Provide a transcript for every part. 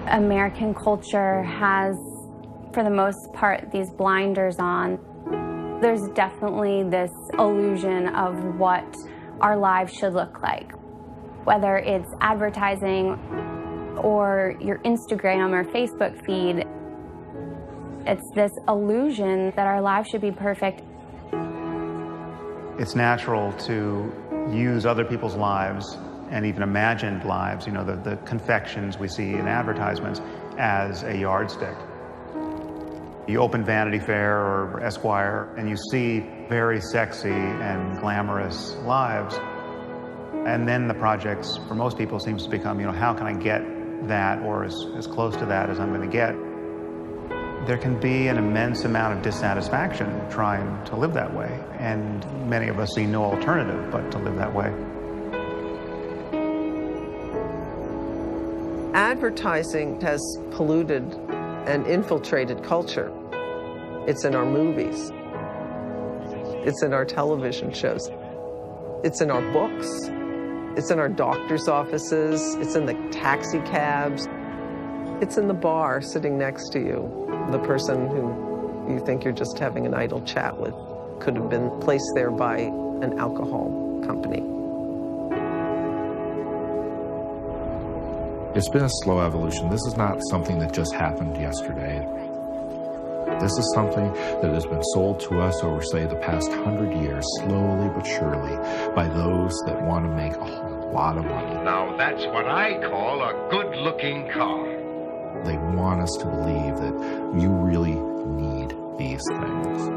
American culture has, for the most part, these blinders on. There's definitely this illusion of what our lives should look like, whether it's advertising or your Instagram or Facebook feed. It's this illusion that our lives should be perfect. It's natural to use other people's lives and even imagined lives, you know, the confections we see in advertisements, as a yardstick. You open Vanity Fair or Esquire and you see very sexy and glamorous lives. And then the projects, for most people, seems to become, you know, how can I get that or as close to that as I'm going to get? There can be an immense amount of dissatisfaction trying to live that way, and many of us see no alternative but to live that way. Advertising has polluted and infiltrated culture. It's in our movies. It's in our television shows. It's in our books. It's in our doctor's offices. It's in the taxi cabs. It's in the bar sitting next to you. The person who you think you're just having an idle chat with could have been placed there by an alcohol company. It's been a slow evolution. This is not something that just happened yesterday. This is something that has been sold to us over, say, the past 100 years, slowly but surely, by those that want to make a whole lot of money. Now that's what I call a good-looking car. They want us to believe that you really need these things.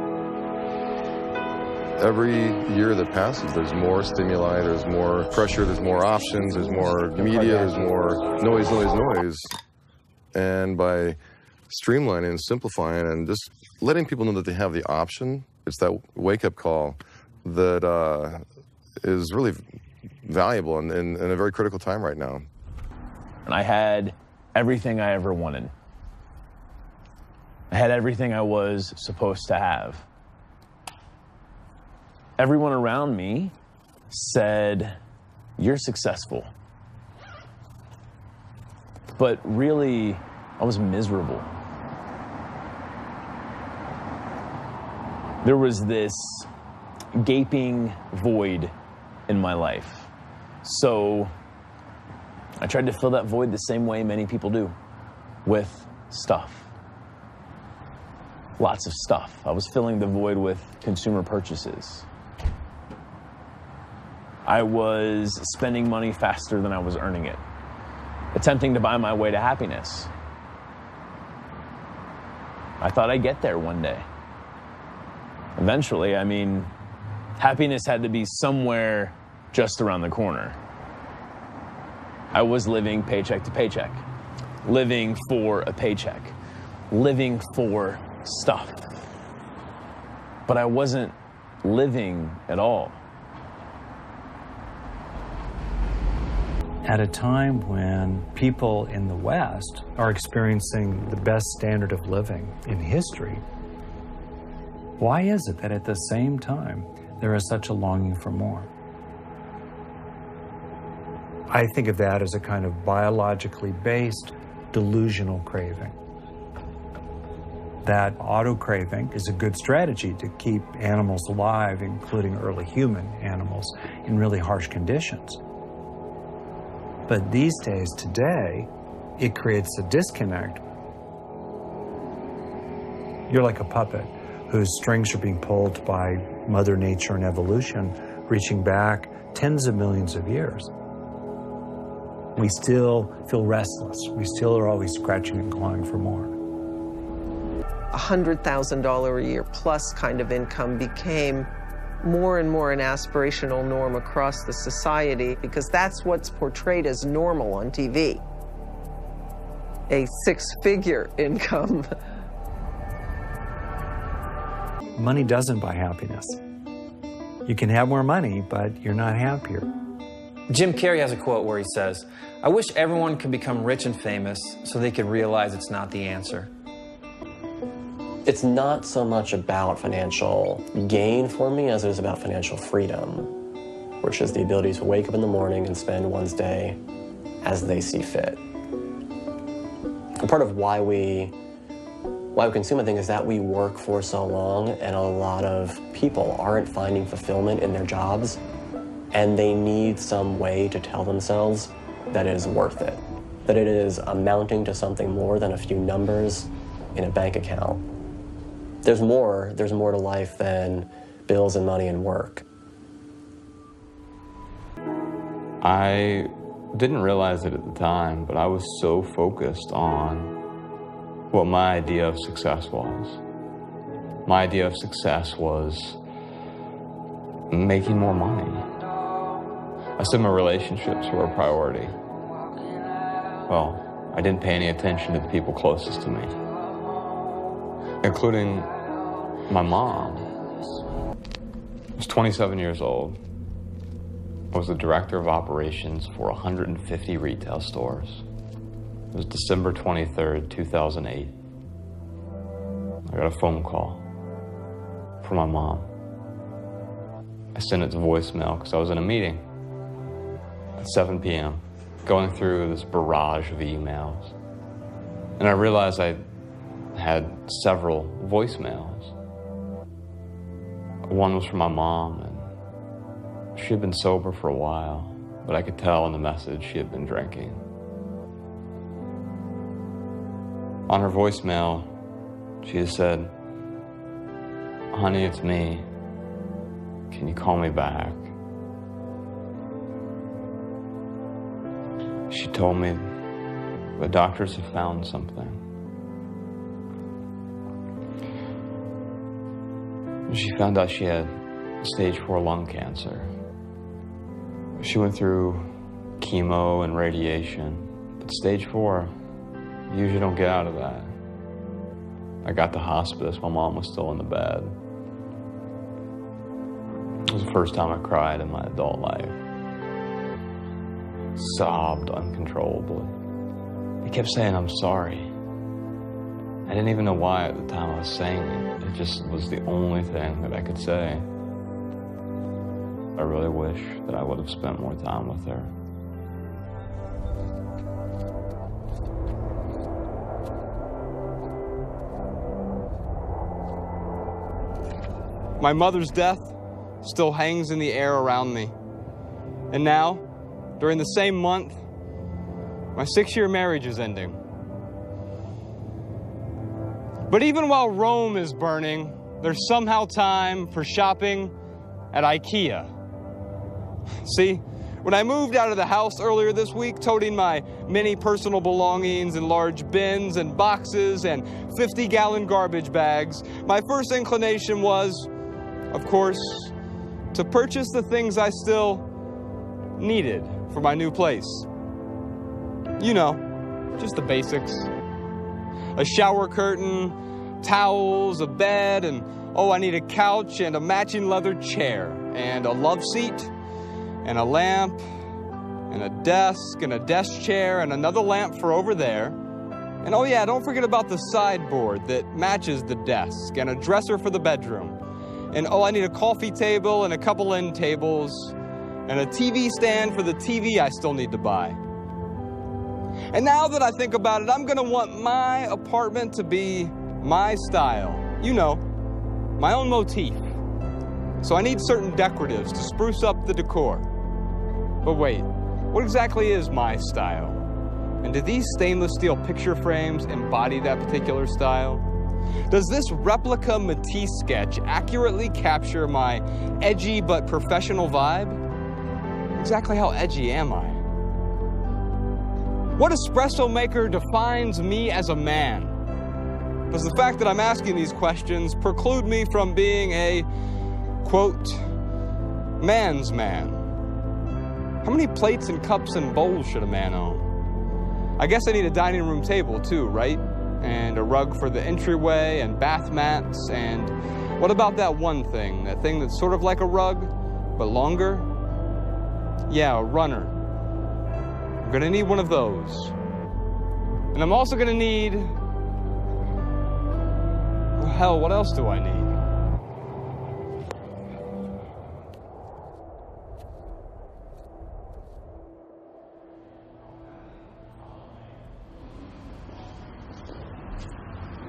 Every year that passes, there's more stimuli, there's more pressure, there's more options, there's more media, there's more noise. And by streamlining and simplifying and just letting people know that they have the option, it's that wake-up call that is really valuable and in a very critical time right now. And I had everything I ever wanted. I had everything I was supposed to have. Everyone around me said, "You're successful." But really, I was miserable. There was this gaping void in my life. So I tried to fill that void the same way many people do, with stuff. Lots of stuff. I was filling the void with consumer purchases. I was spending money faster than I was earning it, attempting to buy my way to happiness. I thought I'd get there one day. Eventually, I mean, happiness had to be somewhere just around the corner. I was living paycheck to paycheck, living for a paycheck, living for stuff. But I wasn't living at all. At a time when people in the West are experiencing the best standard of living in history, why is it that at the same time there is such a longing for more? I think of that as a kind of biologically based delusional craving. That auto-craving is a good strategy to keep animals alive, including early human animals, in really harsh conditions. But these days, today, it creates a disconnect. You're like a puppet whose strings are being pulled by Mother Nature and evolution, reaching back tens of millions of years. We still feel restless. We still are always scratching and clawing for more. $100,000 a year plus kind of income became more and more an aspirational norm across the society because that's what's portrayed as normal on TV. A six-figure income. Money doesn't buy happiness. You can have more money, but you're not happier. Jim Carrey has a quote where he says, "I wish everyone could become rich and famous so they could realize it's not the answer." It's not so much about financial gain for me as it is about financial freedom, which is the ability to wake up in the morning and spend one's day as they see fit. And part of why we consume a thing is that we work for so long, and a lot of people aren't finding fulfillment in their jobs, and they need some way to tell themselves that it is worth it, that it is amounting to something more than a few numbers in a bank account. There's more to life than bills and money and work. I didn't realize it at the time, but I was so focused on what my idea of success was. My idea of success was making more money. I said my relationships were a priority. Well, I didn't pay any attention to the people closest to me, including my mom. I was 27 years old. I was the director of operations for 150 retail stores. It was December 23rd, 2008. I got a phone call from my mom. I sent it to voicemail because I was in a meeting at 7 p.m. going through this barrage of emails. And I realized I had several voicemails. One was from my mom, and she had been sober for a while, but I could tell in the message she had been drinking. On her voicemail, she had said, "Honey, it's me. Can you call me back?" She told me the doctors have found something. She found out she had stage 4 lung cancer. She went through chemo and radiation, but stage 4, you usually don't get out of that. I got to hospice, my mom was still in the bed. It was the first time I cried in my adult life. Sobbed uncontrollably. I kept saying, "I'm sorry." I didn't even know why at the time I was saying it. It just was the only thing that I could say. I really wish that I would have spent more time with her. My mother's death still hangs in the air around me. And now, during the same month, my 6-year marriage is ending. But even while Rome is burning, there's somehow time for shopping at IKEA. See, when I moved out of the house earlier this week, toting my many personal belongings in large bins and boxes and 50-gallon garbage bags, my first inclination was, of course, to purchase the things I still needed for my new place. You know, just the basics. A shower curtain, towels, a bed, and oh, I need a couch and a matching leather chair, and a love seat, and a lamp, and a desk chair, and another lamp for over there. And oh yeah, don't forget about the sideboard that matches the desk, and a dresser for the bedroom. And oh, I need a coffee table and a couple end tables, and a TV stand for the TV I still need to buy. And now that I think about it, I'm gonna want my apartment to be my style. You know, my own motif. So I need certain decoratives to spruce up the decor. But wait, what exactly is my style? And do these stainless steel picture frames embody that particular style? Does this replica Matisse sketch accurately capture my edgy but professional vibe? Exactly how edgy am I? What espresso maker defines me as a man? Does the fact that I'm asking these questions preclude me from being a, quote, man's man? How many plates and cups and bowls should a man own? I guess I need a dining room table too, right? And a rug for the entryway and bath mats, and what about that one thing? That thing that's sort of like a rug, but longer? Yeah, a runner. I'm gonna need one of those. And I'm also gonna need... well, hell, what else do I need?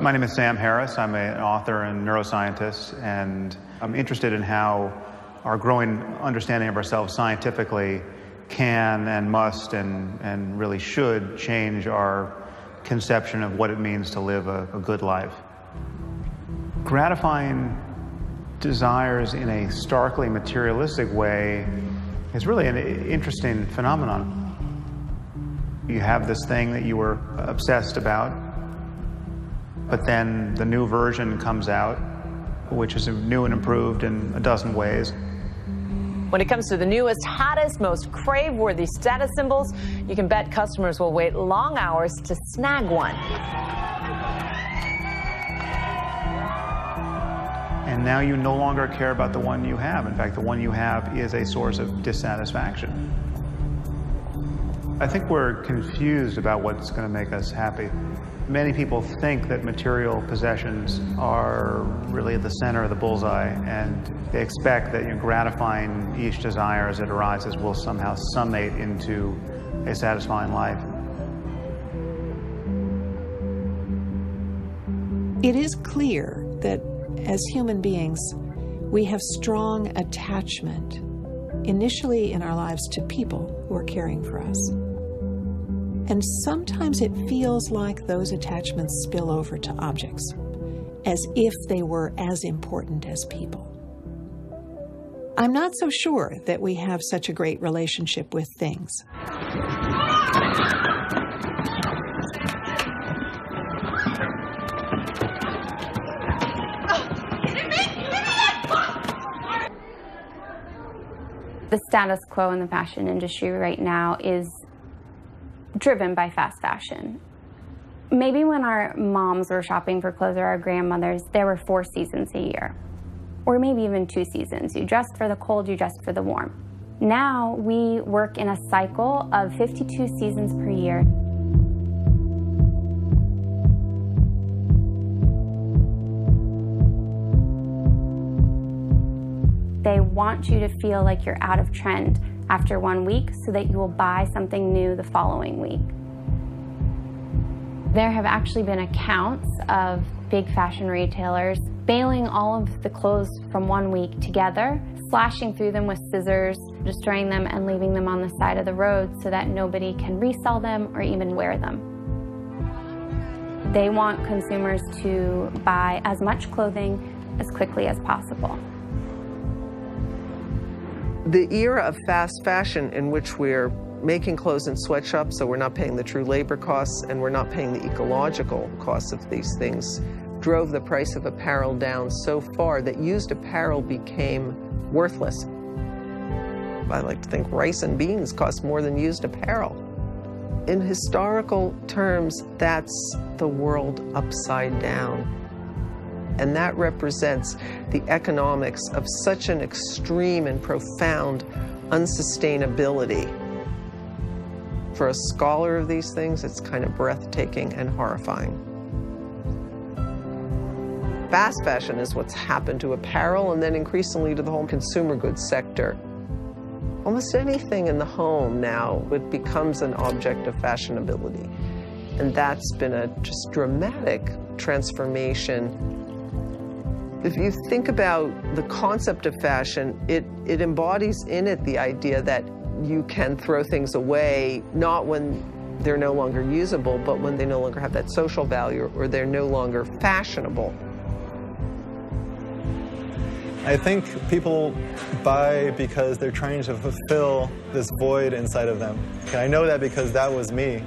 My name is Sam Harris. I'm an author and neuroscientist, and I'm interested in how our growing understanding of ourselves scientifically can and must and really should change our conception of what it means to live a good life. Gratifying desires in a starkly materialistic way is really an interesting phenomenon. You have this thing that you were obsessed about, but then the new version comes out, which is new and improved in a dozen ways. When it comes to the newest, hottest, most crave-worthy status symbols, you can bet customers will wait long hours to snag one. And now you no longer care about the one you have. In fact, the one you have is a source of dissatisfaction. I think we're confused about what's going to make us happy. Many people think that material possessions are really at the center of the bullseye, and they expect that gratifying each desire as it arises will somehow summate into a satisfying life. It is clear that as human beings, we have strong attachment, initially in our lives, to people who are caring for us. And sometimes it feels like those attachments spill over to objects, as if they were as important as people. I'm not so sure that we have such a great relationship with things. The status quo in the fashion industry right now is driven by fast fashion. Maybe when our moms were shopping for clothes, or our grandmothers, there were 4 seasons a year, or maybe even 2 seasons. You dressed for the cold, you dressed for the warm. Now we work in a cycle of 52 seasons per year. They want you to feel like you're out of trend after 1 week so that you will buy something new the following week. There have actually been accounts of big fashion retailers bailing all of the clothes from 1 week together, slashing through them with scissors, destroying them and leaving them on the side of the road so that nobody can resell them or even wear them. They want consumers to buy as much clothing as quickly as possible. The era of fast fashion, in which we're making clothes in sweatshops, so we're not paying the true labor costs and we're not paying the ecological costs of these things, drove the price of apparel down so far that used apparel became worthless. I like to think rice and beans cost more than used apparel. In historical terms, that's the world upside down. And that represents the economics of such an extreme and profound unsustainability. For a scholar of these things, it's kind of breathtaking and horrifying. Fast fashion is what's happened to apparel and then increasingly to the whole consumer goods sector. Almost anything in the home now, it becomes an object of fashionability. And that's been a just dramatic transformation. If you think about the concept of fashion, it embodies in it the idea that you can throw things away, not when they're no longer usable, but when they no longer have that social value or they're no longer fashionable. I think people buy because they're trying to fulfill this void inside of them. And I know that because that was me.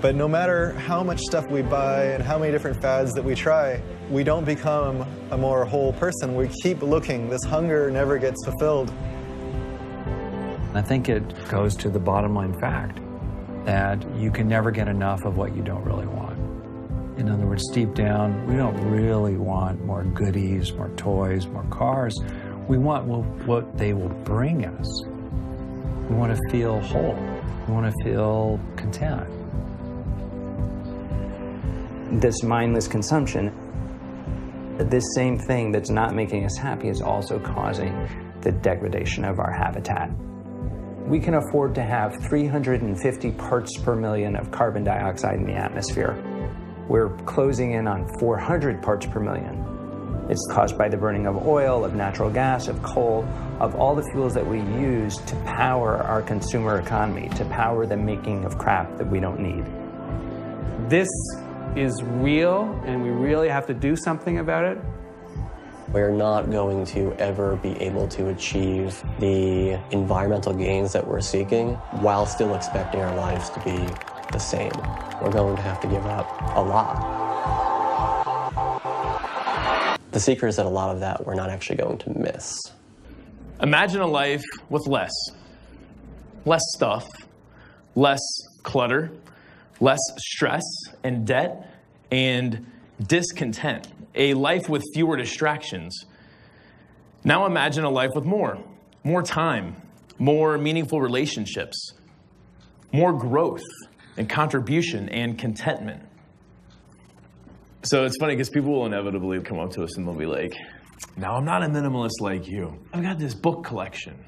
But no matter how much stuff we buy and how many different fads that we try, we don't become a more whole person. We keep looking. This hunger never gets fulfilled. I think it goes to the bottom line fact that you can never get enough of what you don't really want. In other words, deep down, we don't really want more goodies, more toys, more cars. We want what they will bring us. We want to feel whole. We want to feel content. This mindless consumption, this same thing that's not making us happy is also causing the degradation of our habitat. We can afford to have 350 parts per million of carbon dioxide in the atmosphere. We're closing in on 400 parts per million. It's caused by the burning of oil, of natural gas, of coal, of all the fuels that we use to power our consumer economy, to power the making of crap that we don't need. This is real, and we really have to do something about it. We're not going to ever be able to achieve the environmental gains that we're seeking while still expecting our lives to be the same. We're going to have to give up a lot. The secret is that a lot of that we're not actually going to miss. Imagine a life with less. Less stuff, less clutter, less stress and debt and discontent. A life with fewer distractions. Now imagine a life with more time, more meaningful relationships, more growth and contribution and contentment. So it's funny because people will inevitably come up to us and they'll be like, now I'm not a minimalist like you. I've got this book collection.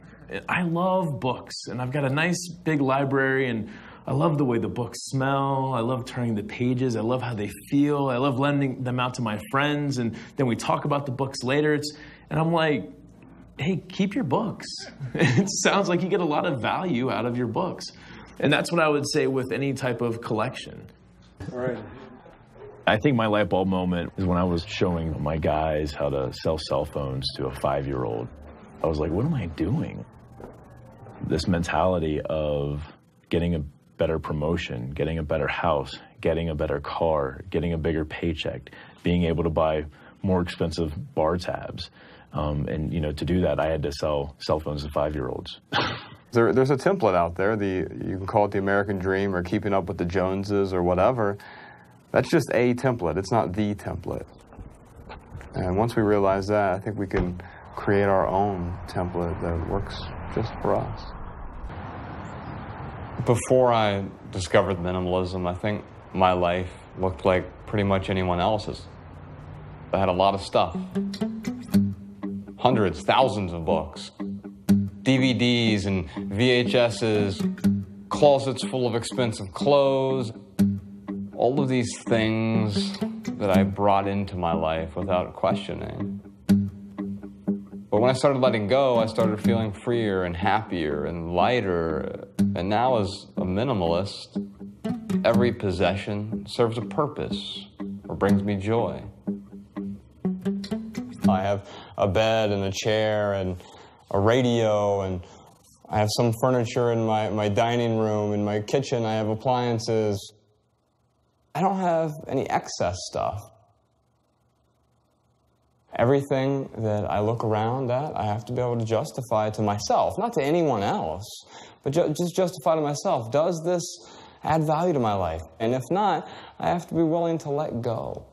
I love books and I've got a nice big library and I love the way the books smell. I love turning the pages. I love how they feel. I love lending them out to my friends. And then we talk about the books later. And I'm like, hey, keep your books. It sounds like you get a lot of value out of your books. And that's what I would say with any type of collection. All right. I think my light bulb moment is when I was showing my guys how to sell cell phones to a 5-year-old. I was like, what am I doing? This mentality of getting a better promotion, getting a better house, getting a better car, getting a bigger paycheck, being able to buy more expensive bar tabs. And you know, to do that, I had to sell cell phones to 5-year-olds. There's a template out there. You can call it the American dream or keeping up with the Joneses or whatever. That's just a template. It's not the template. And once we realize that, I think we can create our own template that works just for us. Before I discovered minimalism, I think my life looked like pretty much anyone else's. I had a lot of stuff. Hundreds, thousands of books. DVDs and VHSs, closets full of expensive clothes. All of these things that I brought into my life without questioning. But when I started letting go, I started feeling freer and happier and lighter. And now as a minimalist, every possession serves a purpose or brings me joy. I have a bed and a chair and a radio, and I have some furniture in my dining room. In my kitchen, I have appliances. I don't have any excess stuff. Everything that I look around at, I have to be able to justify to myself, not to anyone else, but just justify to myself. Does this add value to my life? And if not, I have to be willing to let go.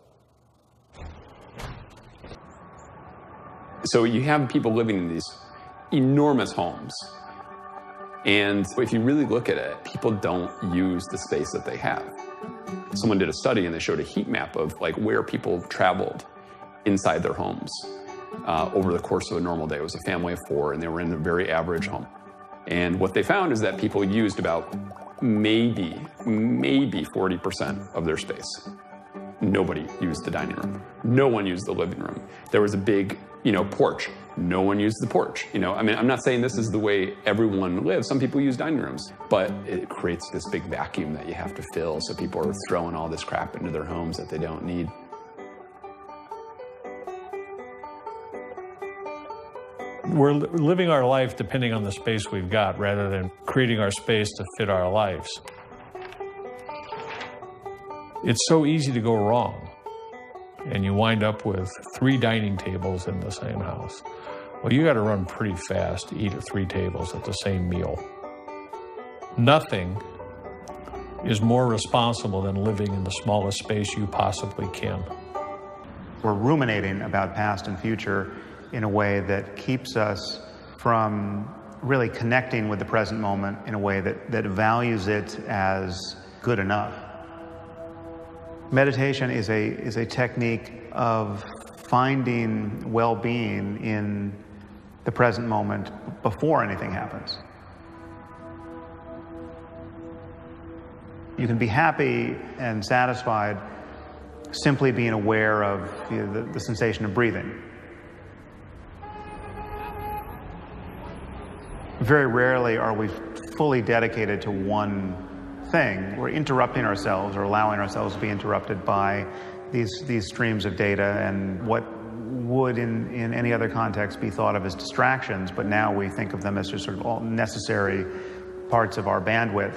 So you have people living in these enormous homes. And if you really look at it, people don't use the space that they have. Someone did a study and they showed a heat map of like where people traveled inside their homes over the course of a normal day. It was a family of 4 and they were in a very average home. And what they found is that people used about maybe 40% of their space. Nobody used the dining room. No one used the living room. There was a big, porch. No one used the porch. I mean, I'm not saying this is the way everyone lives. Some people use dining rooms, but it creates this big vacuum that you have to fill. So people are throwing all this crap into their homes that they don't need. We're living our life depending on the space we've got rather than creating our space to fit our lives. It's so easy to go wrong, and you wind up with 3 dining tables in the same house. Well, you got to run pretty fast to eat at 3 tables at the same meal. Nothing is more responsible than living in the smallest space you possibly can. We're ruminating about past and future in a way that keeps us from really connecting with the present moment in a way that values it as good enough. Meditation is a technique of finding well-being in the present moment before anything happens. You can be happy and satisfied simply being aware of the sensation of breathing. Very rarely are we fully dedicated to one thing. We're interrupting ourselves or allowing ourselves to be interrupted by these streams of data and what would in any other context be thought of as distractions, but now we think of them as just sort of all necessary parts of our bandwidth.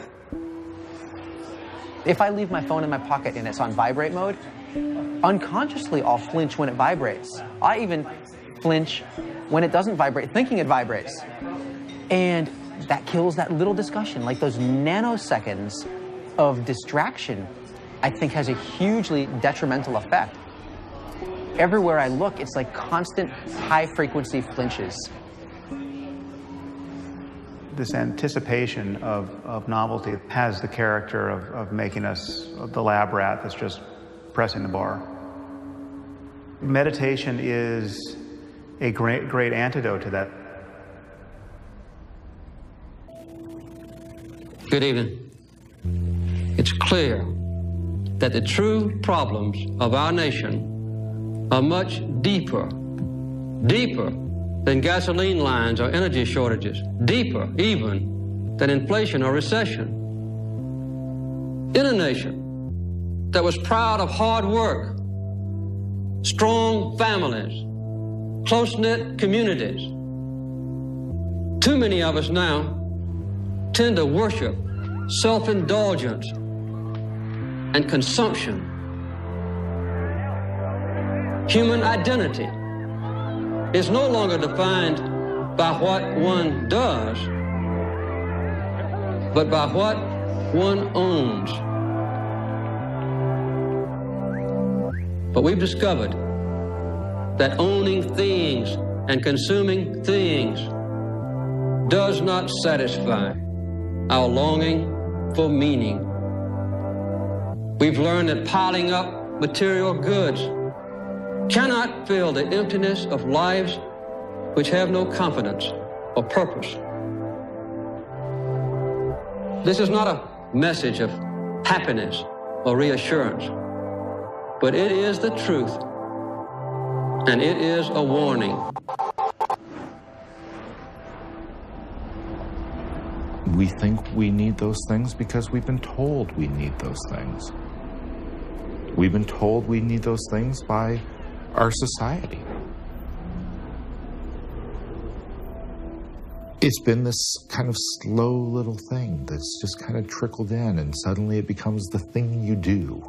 If I leave my phone in my pocket and it's on vibrate mode, unconsciously I'll flinch when it vibrates. I even flinch when it doesn't vibrate, thinking it vibrates. And that kills that little discussion, like those nanoseconds of distraction, I think has a hugely detrimental effect. Everywhere I look, it's like constant high-frequency flinches. This anticipation of novelty has the character of making us the lab rat that's just pressing the bar. Meditation is a great antidote to that. Good evening. It's clear that the true problems of our nation are much deeper than gasoline lines or energy shortages, deeper even than inflation or recession. In a nation that was proud of hard work, strong families, close-knit communities, too many of us now tend to worship self-indulgence and consumption. Human identity is no longer defined by what one does, but by what one owns. But we've discovered that owning things and consuming things does not satisfy our longing for meaning. We've learned that piling up material goods cannot fill the emptiness of lives which have no confidence or purpose. This is not a message of happiness or reassurance, but it is the truth, and it is a warning. We think we need those things because we've been told we need those things. We've been told we need those things by our society. It's been this kind of slow little thing that's just kind of trickled in, and suddenly it becomes the thing you do.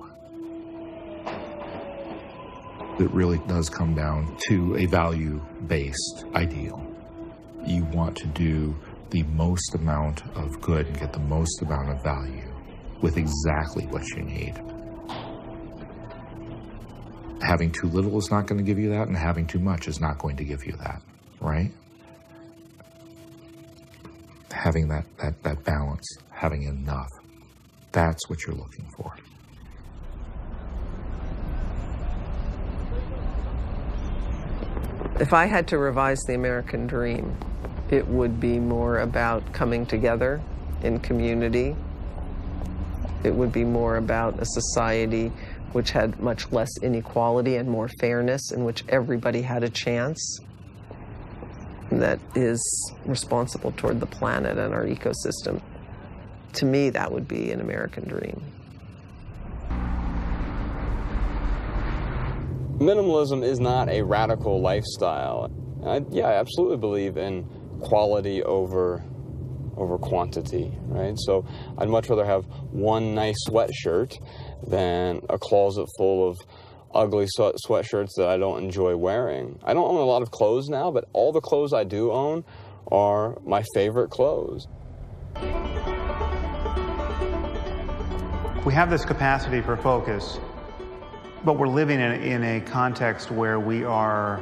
It really does come down to a value-based ideal. You want to do the most amount of good and get the most amount of value with exactly what you need. Having too little is not going to give you that, and having too much is not going to give you that, right? Having that balance, having enough, that's what you're looking for. If I had to revise the American dream, it would be more about coming together in community. It would be more about a society which had much less inequality and more fairness, in which everybody had a chance, that is responsible toward the planet and our ecosystem. To me, that would be an American dream. Minimalism is not a radical lifestyle. I absolutely believe in quality over quantity, right? So I'd much rather have one nice sweatshirt than a closet full of ugly sweatshirts that I don't enjoy wearing. I don't own a lot of clothes now, but all the clothes I do own are my favorite clothes. We have this capacity for focus, but we're living in a context where we are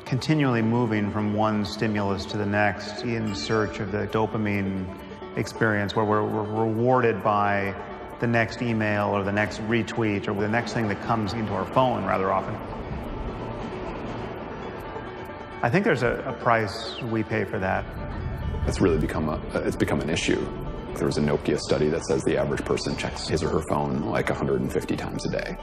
continually moving from one stimulus to the next in search of the dopamine experience, where we're rewarded by the next email or the next retweet or the next thing that comes into our phone rather often. I think there's a price we pay for that. It's really become an issue. There was a Nokia study that says the average person checks his or her phone like 150 times a day.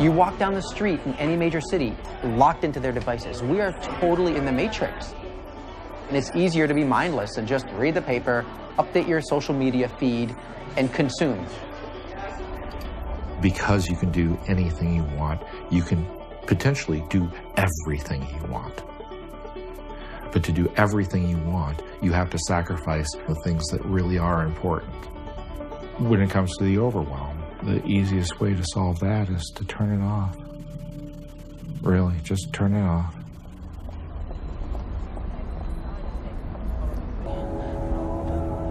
You walk down the street in any major city, locked into their devices. We are totally in the matrix. And it's easier to be mindless and just read the paper, update your social media feed, and consume. Because you can do anything you want, you can potentially do everything you want. But to do everything you want, you have to sacrifice the things that really are important. When it comes to the overwhelm, the easiest way to solve that is to turn it off. Really, just turn it off.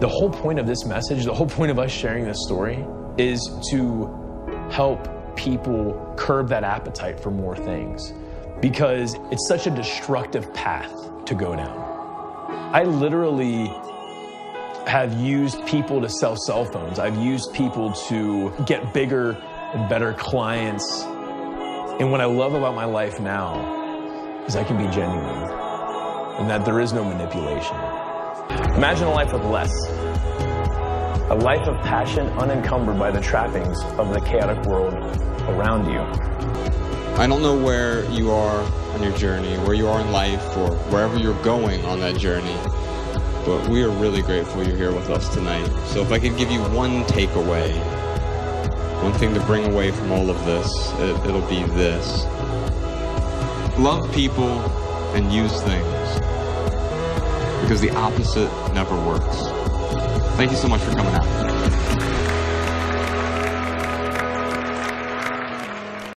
The whole point of this message, the whole point of us sharing this story is to help people curb that appetite for more things, because it's such a destructive path to go down. I literally have used people to sell cell phones. I've used people to get bigger and better clients. And what I love about my life now is I can be genuine and that there is no manipulation. Imagine a life with less. A life of passion unencumbered by the trappings of the chaotic world around you. I don't know where you are on your journey, where you are in life, or wherever you're going on that journey, but we are really grateful you're here with us tonight. So if I could give you one takeaway, one thing to bring away from all of this, it'll be this. Love people and use things, because the opposite never works. Thank you so much for coming out.